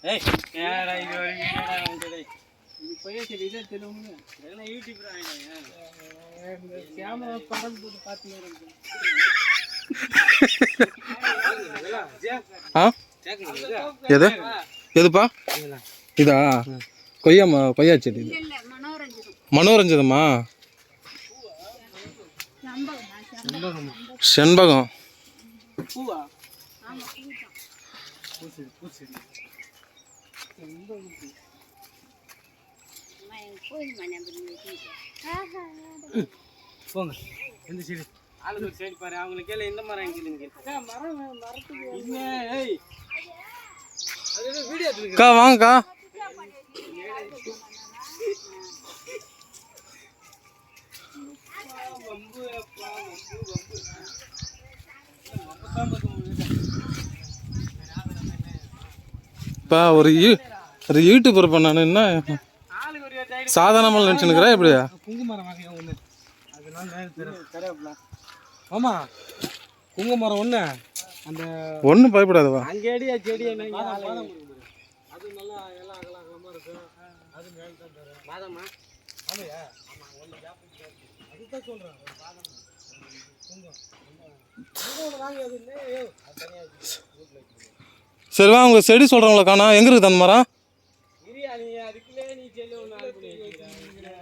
ஏய் ஏடா இது ஒரு வீடியோடா வந்து இது போய் சரி இத தெலுங்கு என்ன யூடியூப் ராயினா இந்த கேமரா படம் போட்டு பாத்தீங்க எது எதுப்பா இதா கொய்யா செடி மனோரஞ்சிதமா செண்பகம் பூவா போங்க இந்த சைடு ஆளு ஒரு சைடு பாரு அவங்களுக்கு கேள இந்த மரம் எங்க மரம் மரத்துக்கு இல்ல ஏய் அது வீடியோ எடுங்க அக்கா வாங்கக்கா இப்போ ஒரு யூடியூபர் பண்ணானு என்ன சாதாரணமாக நினச்சுன்னுக்கிறா எப்படியா குங்குமரம் வாங்க ஒன்று அதனால ஆமா குங்குமரம் ஒன்று அந்த ஒன்றும் பயப்படாதவா அங்கே அடியா செடி அது நல்லா எல்லாம் அகலமாக இருக்கும் அது மேலே தான் தரும் பாதமா ஆமையா ஆமாம் ஒன்று அதுதான் சொல்கிறேன் பாதம் குங்குமம் வாங்கி அது தனியாக சரி வா உங்கள் செடி சொல்கிறவங்கள காணா எங்கே இருக்குது அந்த மரம்